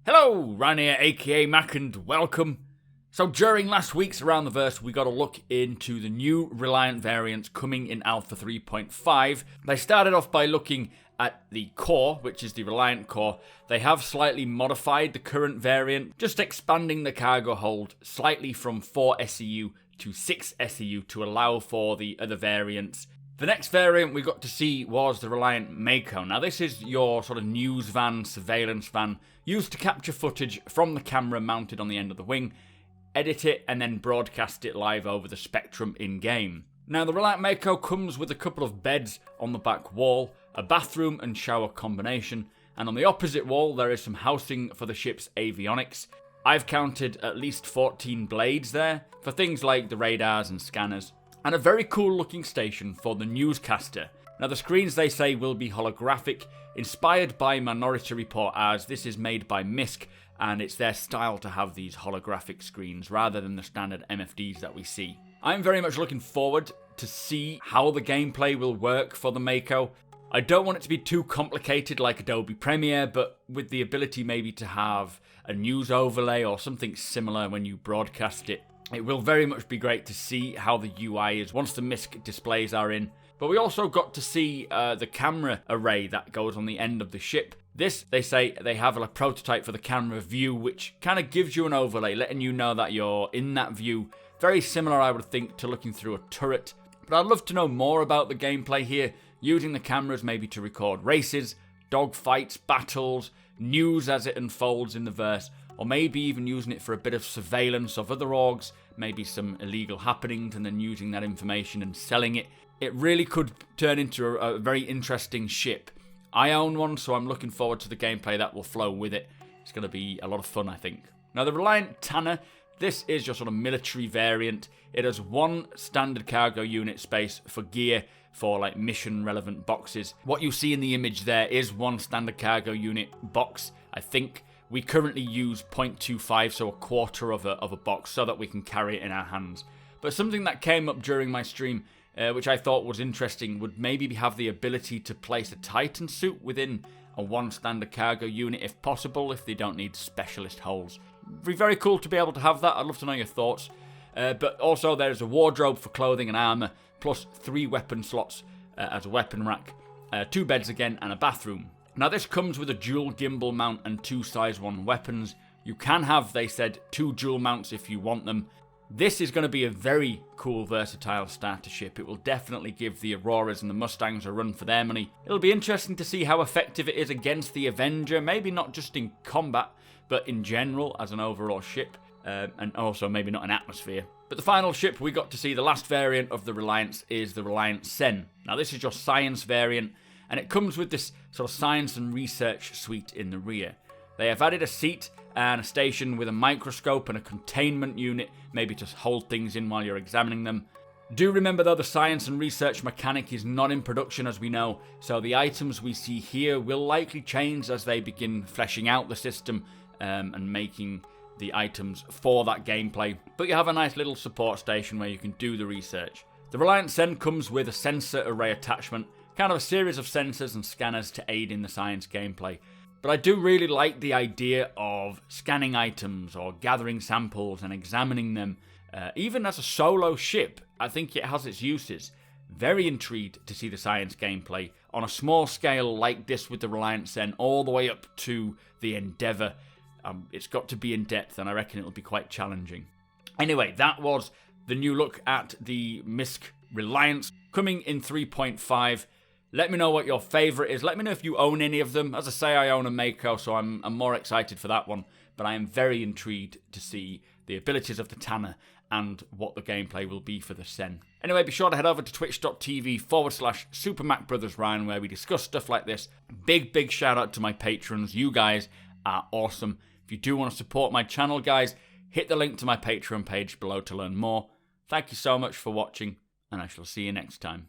Hello, Ryan here, aka Mac, and welcome. So during last week's Around the Verse, we got a look into the new Reliant variants coming in Alpha 3.5. They started off by looking at the core, which is the Reliant core. They have slightly modified the current variant, just expanding the cargo hold slightly from 4 SEU to 6 SEU to allow for the other variants. The next variant we got to see was the Reliant Mako. Now this is your sort of news van, surveillance van, used to capture footage from the camera mounted on the end of the wing, edit it and then broadcast it live over the spectrum in-game. Now the Reliant Mako comes with a couple of beds on the back wall, a bathroom and shower combination, and on the opposite wall there is some housing for the ship's avionics. I've counted at least 14 blades there, for things like the radars and scanners. And a very cool looking station for the newscaster. Now the screens they say will be holographic, inspired by Minority Report, as this is made by MISC and it's their style to have these holographic screens rather than the standard MFDs that we see. I'm very much looking forward to see how the gameplay will work for the Mako. I don't want it to be too complicated like Adobe Premiere, but with the ability maybe to have a news overlay or something similar when you broadcast it. It will very much be great to see how the UI is once the MISC displays are in. But we also got to see the camera array that goes on the end of the ship. This, they say, they have a prototype for the camera view, which kind of gives you an overlay, letting you know that you're in that view. Very similar, I would think, to looking through a turret. But I'd love to know more about the gameplay here, using the cameras maybe to record races, dogfights, battles, news as it unfolds in the verse, or maybe even using it for a bit of surveillance of other orgs, maybe some illegal happenings, and then using that information and selling it. It really could turn into a very interesting ship. I own one, so I'm looking forward to the gameplay that will flow with it. It's going to be a lot of fun, I think. Now, the Reliant Tana, this is your sort of military variant. It has one standard cargo unit space for gear for like mission relevant boxes. What you see in the image there is one standard cargo unit box, I think. We currently use 0.25, so a quarter of a box, so that we can carry it in our hands. But something that came up during my stream, which I thought was interesting, would maybe have the ability to place a Titan suit within a one standard cargo unit, if possible, if they don't need specialist holes. Be very cool to be able to have that. I'd love to know your thoughts. But also there's a wardrobe for clothing and armor, plus 3 weapon slots as a weapon rack, 2 beds again, and a bathroom. Now this comes with a dual gimbal mount and 2 size 1 weapons. You can have, they said, 2 dual mounts if you want them. This is going to be a very cool versatile starter ship. It will definitely give the Auroras and the Mustangs a run for their money. It'll be interesting to see how effective it is against the Avenger, maybe not just in combat, but in general as an overall ship, and also maybe not in atmosphere. But the final ship we got to see, the last variant of the Reliance, is the Reliant Sen. Now this is your science variant, and it comes with this sort of science and research suite in the rear. They have added a seat and a station with a microscope and a containment unit, maybe to hold things in while you're examining them. Do remember though, the science and research mechanic is not in production as we know, so the items we see here will likely change as they begin fleshing out the system and making the items for that gameplay. But you have a nice little support station where you can do the research. The Reliant Sen comes with a sensor array attachment, kind of a series of sensors and scanners to aid in the science gameplay. But I do really like the idea of scanning items or gathering samples and examining them. Even as a solo ship, I think it has its uses. Very intrigued to see the science gameplay on a small scale like this with the Reliant Sen, all the way up to the Endeavour. It's got to be in depth, and I reckon it'll be quite challenging. Anyway, that was the new look at the MISC Reliance coming in 3.5. Let me know what your favourite is. Let me know if you own any of them. As I say, I own a Mako, so I'm more excited for that one. But I am very intrigued to see the abilities of the Tana and what the gameplay will be for the Sen. Anyway, be sure to head over to twitch.tv/supermacbrothers where we discuss stuff like this. Big shout out to my patrons. You guys are awesome. If you do want to support my channel, guys, hit the link to my Patreon page below to learn more. Thank you so much for watching, and I shall see you next time.